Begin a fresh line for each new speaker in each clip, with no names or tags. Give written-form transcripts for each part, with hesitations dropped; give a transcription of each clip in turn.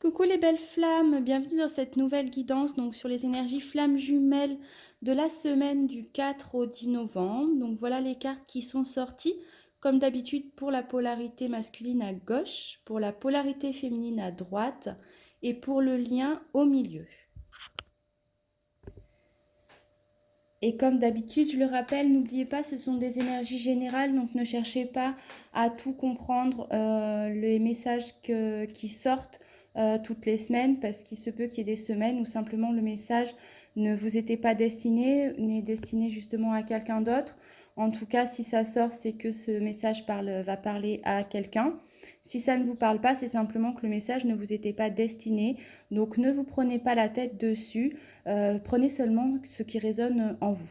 Coucou les belles flammes, bienvenue dans cette nouvelle guidance donc sur les énergies flammes jumelles de la semaine du 4 au 10 novembre. Donc voilà les cartes qui sont sorties, comme d'habitude pour la polarité masculine à gauche, pour la polarité féminine à droite et pour le lien au milieu. Et comme d'habitude, je le rappelle, n'oubliez pas, ce sont des énergies générales, donc ne cherchez pas à tout comprendre les messages qui sortent toutes les semaines, parce qu'il se peut qu'il y ait des semaines où simplement le message ne vous était pas destiné, n'est destiné justement à quelqu'un d'autre. En tout cas, si ça sort, c'est que ce message va parler à quelqu'un. Si ça ne vous parle pas, c'est simplement que le message ne vous était pas destiné. Donc ne vous prenez pas la tête dessus. Prenez seulement ce qui résonne en vous.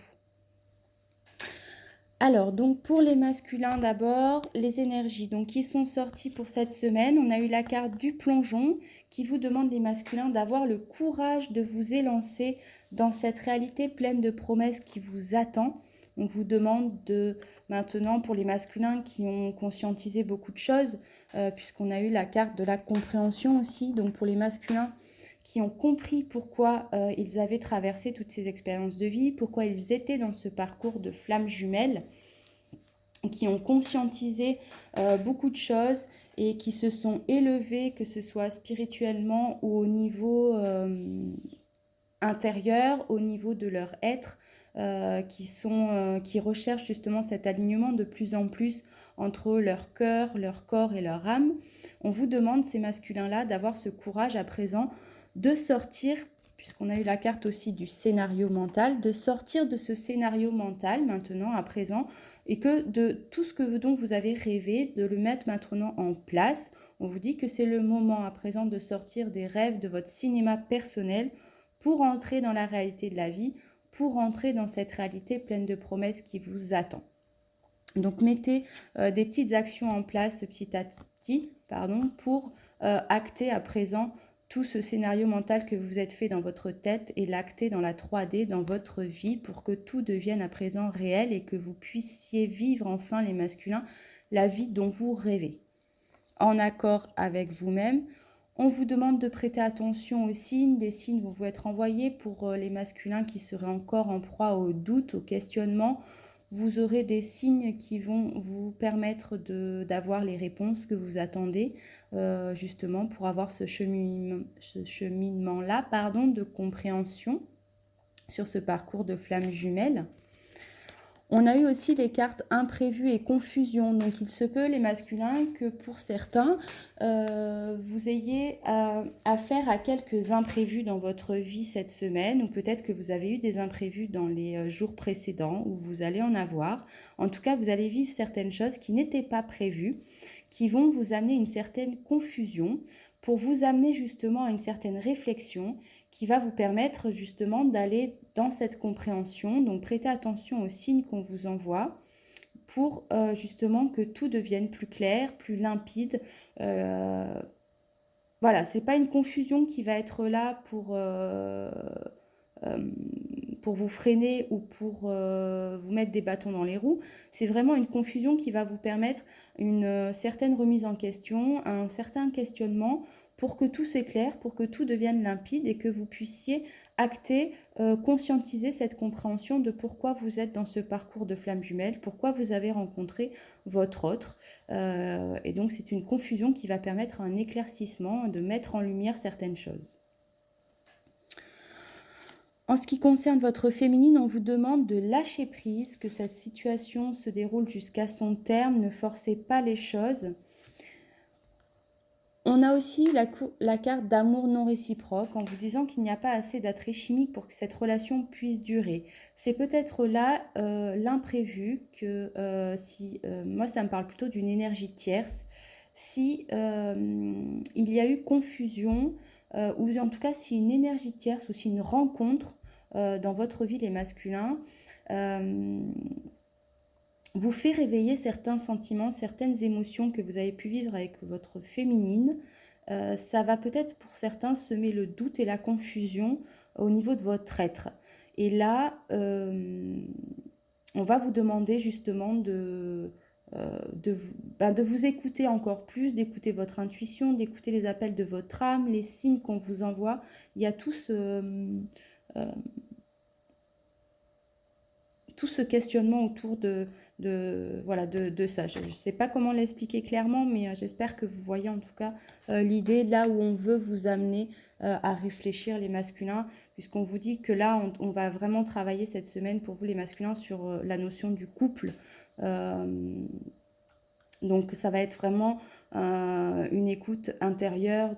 Alors, donc pour les masculins d'abord, les énergies donc, qui sont sorties pour cette semaine. On a eu la carte du plongeon qui vous demande les masculins d'avoir le courage de vous élancer dans cette réalité pleine de promesses qui vous attend. On vous demande de, maintenant pour les masculins qui ont conscientisé beaucoup de choses, puisqu'on a eu la carte de la compréhension aussi, donc pour les masculins qui ont compris pourquoi ils avaient traversé toutes ces expériences de vie, pourquoi ils étaient dans ce parcours de flammes jumelles, qui ont conscientisé beaucoup de choses et qui se sont élevés, que ce soit spirituellement ou au niveau intérieur, au niveau de leur être, qui recherchent justement cet alignement de plus en plus entre leur cœur, leur corps et leur âme. On vous demande, ces masculins-là, d'avoir ce courage à présent de sortir, puisqu'on a eu la carte aussi du scénario mental, de sortir de ce scénario mental maintenant, à présent, et que de tout ce que dont vous avez rêvé, de le mettre maintenant en place. On vous dit que c'est le moment à présent de sortir des rêves de votre cinéma personnel pour entrer dans la réalité de la vie, pour entrer dans cette réalité pleine de promesses qui vous attend. Donc mettez des petites actions en place petit à petit pour acter à présent tout ce scénario mental que vous êtes fait dans votre tête et l'acter dans la 3D, dans votre vie, pour que tout devienne à présent réel et que vous puissiez vivre enfin, les masculins, la vie dont vous rêvez. En accord avec vous-même, on vous demande de prêter attention aux signes. Des signes vont vous être envoyés pour les masculins qui seraient encore en proie au doute, au questionnement. Vous aurez des signes qui vont vous permettre d'avoir les réponses que vous attendez, justement pour avoir ce cheminement-là, de compréhension sur ce parcours de flammes jumelles. On a eu aussi les cartes imprévues et confusion. Donc il se peut, les masculins, que pour certains, vous ayez affaire à quelques imprévus dans votre vie cette semaine, ou peut-être que vous avez eu des imprévus dans les jours précédents, ou vous allez en avoir. En tout cas, vous allez vivre certaines choses qui n'étaient pas prévues, qui vont vous amener une certaine confusion, pour vous amener justement à une certaine réflexion qui va vous permettre justement d'aller dans cette compréhension. Donc prêtez attention aux signes qu'on vous envoie pour justement que tout devienne plus clair, plus limpide. Voilà, c'est pas une confusion qui va être là pour vous freiner ou pour vous mettre des bâtons dans les roues. C'est vraiment une confusion qui va vous permettre une certaine remise en question, un certain questionnement pour que tout s'éclaire, pour que tout devienne limpide et que vous puissiez acter, conscientiser cette compréhension de pourquoi vous êtes dans ce parcours de flammes jumelles, pourquoi vous avez rencontré votre autre. Et donc c'est une confusion qui va permettre un éclaircissement, de mettre en lumière certaines choses. En ce qui concerne votre féminine, on vous demande de lâcher prise, que cette situation se déroule jusqu'à son terme, ne forcez pas les choses. On a aussi la carte d'amour non réciproque en vous disant qu'il n'y a pas assez d'attrait chimique pour que cette relation puisse durer. C'est peut-être là l'imprévu que moi ça me parle plutôt d'une énergie tierce, si il y a eu confusion ou en tout cas si une énergie tierce ou si une rencontre dans votre vie les masculins vous fait réveiller certains sentiments, certaines émotions que vous avez pu vivre avec votre féminine. Ça va peut-être pour certains semer le doute et la confusion au niveau de votre être. Et là, on va vous demander justement de vous écouter encore plus, d'écouter votre intuition, d'écouter les appels de votre âme, les signes qu'on vous envoie. Il y a tout ce questionnement autour de ça. Je ne sais pas comment l'expliquer clairement, mais j'espère que vous voyez en tout cas l'idée là où on veut vous amener à réfléchir les masculins, puisqu'on vous dit que là, on va vraiment travailler cette semaine pour vous les masculins sur la notion du couple. Donc ça va être vraiment une écoute intérieure,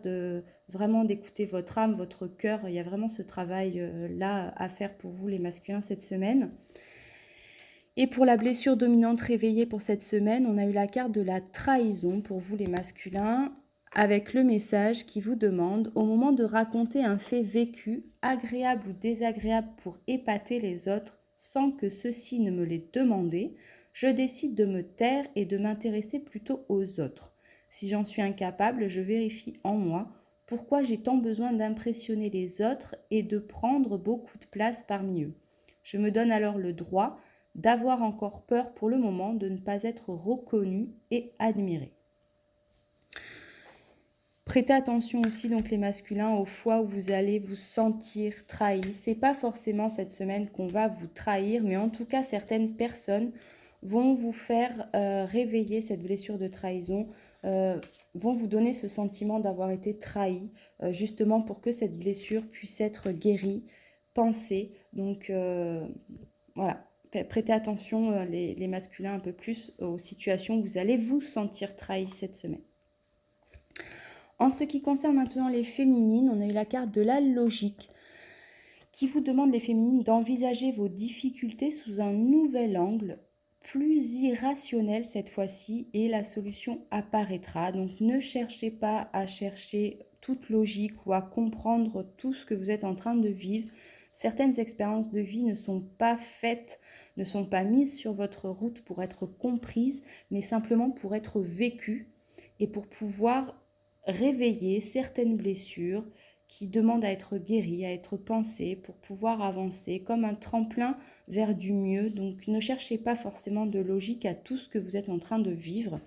vraiment d'écouter votre âme, votre cœur. Il y a vraiment ce travail-là à faire pour vous les masculins cette semaine. Et pour la blessure dominante réveillée pour cette semaine, on a eu la carte de la trahison pour vous les masculins, avec le message qui vous demande, au moment de raconter un fait vécu, agréable ou désagréable pour épater les autres, sans que ceux-ci ne me l'aient demandé, je décide de me taire et de m'intéresser plutôt aux autres. Si j'en suis incapable, je vérifie en moi pourquoi j'ai tant besoin d'impressionner les autres et de prendre beaucoup de place parmi eux. Je me donne alors le droit d'avoir encore peur pour le moment de ne pas être reconnu et admiré. Prêtez attention aussi, donc les masculins, aux fois où vous allez vous sentir trahi. C'est pas forcément cette semaine qu'on va vous trahir, mais en tout cas, certaines personnes vont vous faire réveiller cette blessure de trahison, vont vous donner ce sentiment d'avoir été trahi, justement pour que cette blessure puisse être guérie, pensée. Donc voilà, prêtez attention les masculins un peu plus aux situations où vous allez vous sentir trahi cette semaine. En ce qui concerne maintenant les féminines, on a eu la carte de la logique qui vous demande, les féminines, d'envisager vos difficultés sous un nouvel angle, plus irrationnel cette fois-ci, et la solution apparaîtra. Donc ne cherchez pas à chercher toute logique ou à comprendre tout ce que vous êtes en train de vivre. Certaines expériences de vie ne sont pas faites, ne sont pas mises sur votre route pour être comprises, mais simplement pour être vécues et pour pouvoir réveiller certaines blessures qui demandent à être guéries, à être pensées pour pouvoir avancer comme un tremplin vers du mieux. Donc ne cherchez pas forcément de logique à tout ce que vous êtes en train de vivre.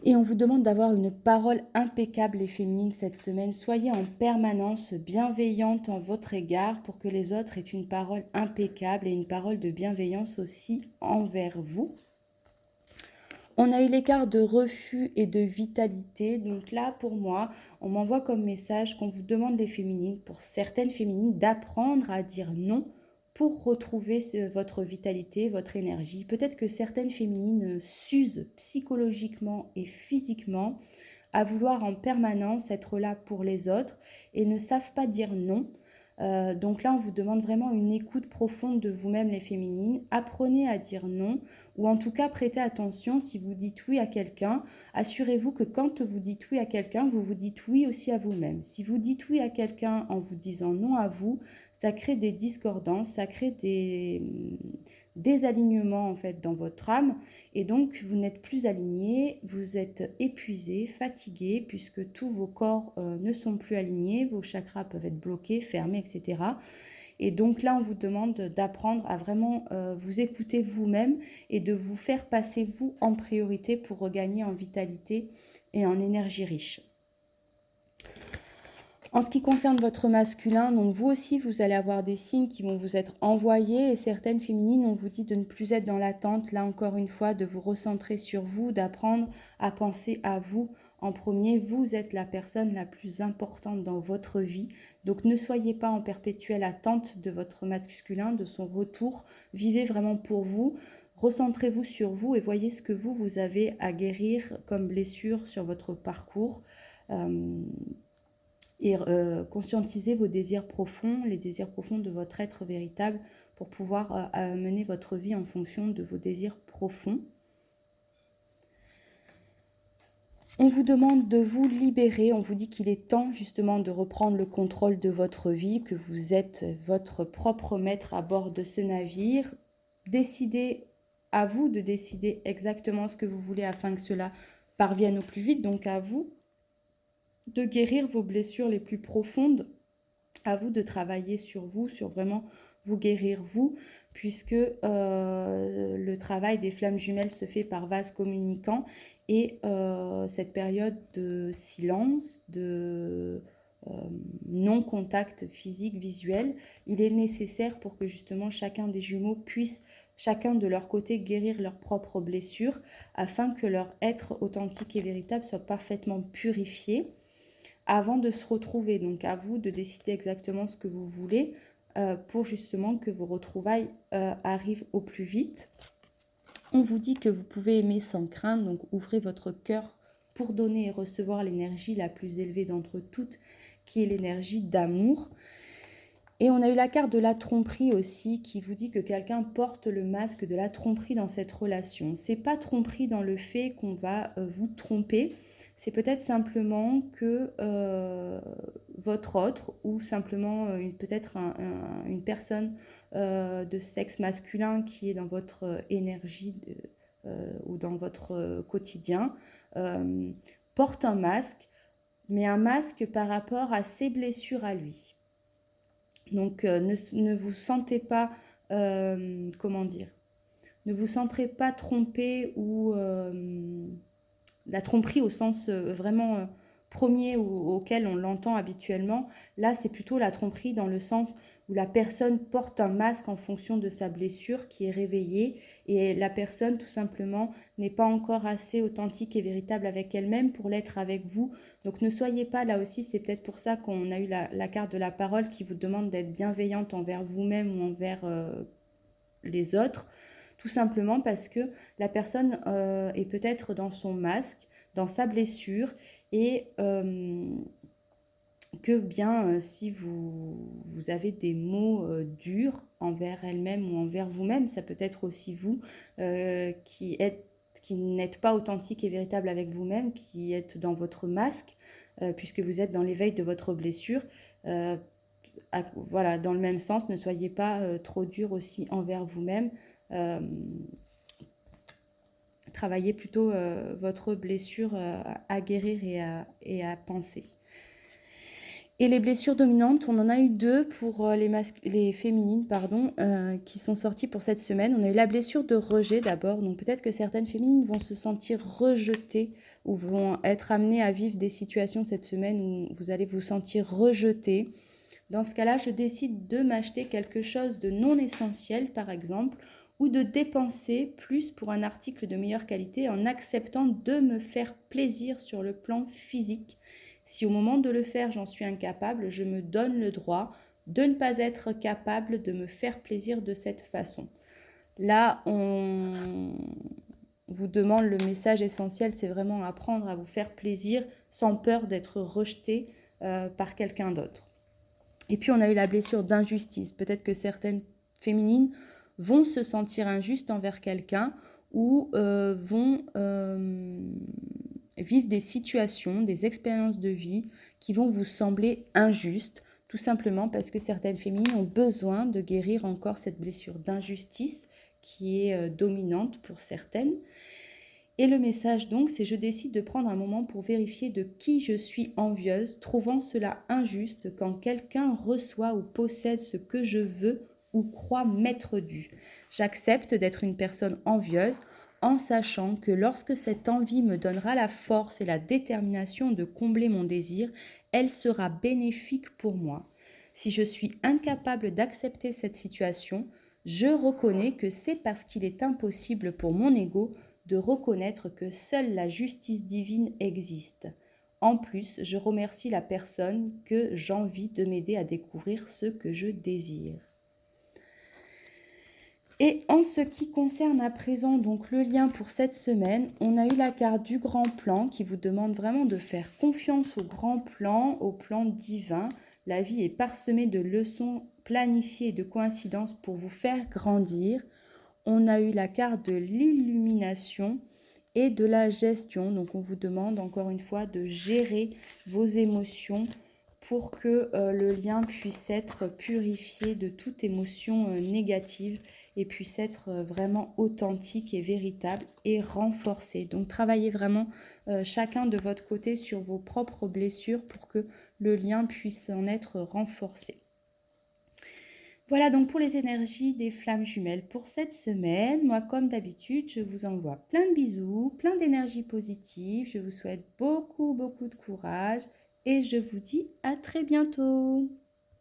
Et on vous demande d'avoir une parole impeccable et féminine cette semaine. Soyez en permanence bienveillante en votre égard pour que les autres aient une parole impeccable et une parole de bienveillance aussi envers vous. On a eu les cartes de refus et de vitalité. Donc là, pour moi, on m'envoie comme message qu'on vous demande, les féminines, pour certaines féminines, d'apprendre à dire non pour retrouver votre vitalité, votre énergie. Peut-être que certaines féminines s'usent psychologiquement et physiquement à vouloir en permanence être là pour les autres et ne savent pas dire non. Donc là, on vous demande vraiment une écoute profonde de vous-même, les féminines. Apprenez à dire non, ou en tout cas, prêtez attention si vous dites oui à quelqu'un. Assurez-vous que quand vous dites oui à quelqu'un, vous vous dites oui aussi à vous-même. Si vous dites oui à quelqu'un en vous disant non à vous, ça crée des discordances, ça crée des alignements en fait dans votre âme, et donc vous n'êtes plus aligné, vous êtes épuisé, fatigué, puisque tous vos corps ne sont plus alignés, vos chakras peuvent être bloqués, fermés, etc. Et donc là, on vous demande d'apprendre à vraiment vous écouter vous-même et de vous faire passer vous en priorité pour regagner en vitalité et en énergie riche. En ce qui concerne votre masculin, donc vous aussi, vous allez avoir des signes qui vont vous être envoyés, et certaines féminines, on vous dit de ne plus être dans l'attente, là encore une fois, de vous recentrer sur vous, d'apprendre à penser à vous en premier. Vous êtes la personne la plus importante dans votre vie, donc ne soyez pas en perpétuelle attente de votre masculin, de son retour. Vivez vraiment pour vous, recentrez-vous sur vous et voyez ce que vous avez à guérir comme blessure sur votre parcours. Et conscientisez vos désirs profonds, les désirs profonds de votre être véritable, pour pouvoir mener votre vie en fonction de vos désirs profonds. On vous demande de vous libérer, on vous dit qu'il est temps justement de reprendre le contrôle de votre vie, que vous êtes votre propre maître à bord de ce navire. Décidez, à vous de décider exactement ce que vous voulez afin que cela parvienne au plus vite, donc à vous de guérir vos blessures les plus profondes, à vous de travailler sur vous, sur vraiment vous guérir vous, puisque le travail des flammes jumelles se fait par vase communicant et cette période de silence, de non-contact physique, visuel, il est nécessaire pour que justement chacun des jumeaux puisse, chacun de leur côté, guérir leurs propres blessures afin que leur être authentique et véritable soit parfaitement purifié avant de se retrouver. Donc à vous de décider exactement ce que vous voulez pour justement que vos retrouvailles arrivent au plus vite. On vous dit que vous pouvez aimer sans crainte, donc ouvrez votre cœur pour donner et recevoir l'énergie la plus élevée d'entre toutes, qui est l'énergie d'amour. Et on a eu la carte de la tromperie aussi, qui vous dit que quelqu'un porte le masque de la tromperie dans cette relation. C'est pas tromperie dans le fait qu'on va vous tromper, c'est peut-être simplement que votre autre, ou simplement peut-être une personne de sexe masculin qui est dans votre énergie ou dans votre quotidien, porte un masque, mais un masque par rapport à ses blessures à lui. Donc ne vous sentez pas, comment dire, ne vous sentez pas trompé ou la tromperie au sens vraiment premier auquel on l'entend habituellement. Là, c'est plutôt la tromperie dans le sens où la personne porte un masque en fonction de sa blessure qui est réveillée et la personne tout simplement n'est pas encore assez authentique et véritable avec elle-même pour l'être avec vous. Donc ne soyez pas là aussi, c'est peut-être pour ça qu'on a eu la carte de la parole qui vous demande d'être bienveillante envers vous-même ou envers les autres. Tout simplement parce que la personne est peut-être dans son masque, dans sa blessure et que bien si vous avez des mots durs envers elle-même ou envers vous-même, ça peut être aussi vous qui n'êtes pas authentique et véritable avec vous-même, qui êtes dans votre masque puisque vous êtes dans l'éveil de votre blessure. Voilà, dans le même sens, ne soyez pas trop dur aussi envers vous-même. Travaillez plutôt votre blessure à guérir et à penser. Et les blessures dominantes, on en a eu deux pour les féminines, qui sont sorties pour cette semaine. On a eu la blessure de rejet d'abord, donc peut-être que certaines féminines vont se sentir rejetées ou vont être amenées à vivre des situations cette semaine où vous allez vous sentir rejetées. Dans ce cas-là, je décide de m'acheter quelque chose de non essentiel, par exemple, ou de dépenser plus pour un article de meilleure qualité en acceptant de me faire plaisir sur le plan physique. Si au moment de le faire, j'en suis incapable, je me donne le droit de ne pas être capable de me faire plaisir de cette façon. Là, on vous demande le message essentiel, c'est vraiment apprendre à vous faire plaisir sans peur d'être rejeté par quelqu'un d'autre. Et puis, on a eu la blessure d'injustice. Peut-être que certaines féminines vont se sentir injustes envers quelqu'un ou vont vivre des situations, des expériences de vie qui vont vous sembler injustes, tout simplement parce que certaines féminines ont besoin de guérir encore cette blessure d'injustice qui est dominante pour certaines. Et le message donc, c'est je décide de prendre un moment pour vérifier de qui je suis envieuse, trouvant cela injuste quand quelqu'un reçoit ou possède ce que je veux ou crois m'être dû. J'accepte d'être une personne envieuse en sachant que lorsque cette envie me donnera la force et la détermination de combler mon désir, elle sera bénéfique pour moi. Si je suis incapable d'accepter cette situation, je reconnais que c'est parce qu'il est impossible pour mon ego de reconnaître que seule la justice divine existe. En plus, je remercie la personne que j'envie de m'aider à découvrir ce que je désire. Et en ce qui concerne à présent donc le lien pour cette semaine, on a eu la carte du grand plan qui vous demande vraiment de faire confiance au grand plan, au plan divin. La vie est parsemée de leçons planifiées et de coïncidences pour vous faire grandir. On a eu la carte de l'illumination et de la gestion. Donc, on vous demande encore une fois de gérer vos émotions pour que le lien puisse être purifié de toute émotion négative et puisse être vraiment authentique et véritable et renforcé. Donc, travaillez vraiment chacun de votre côté sur vos propres blessures pour que le lien puisse en être renforcé. Voilà donc pour les énergies des flammes jumelles pour cette semaine. Moi, comme d'habitude, je vous envoie plein de bisous, plein d'énergie positive. Je vous souhaite beaucoup, beaucoup de courage et je vous dis à très bientôt.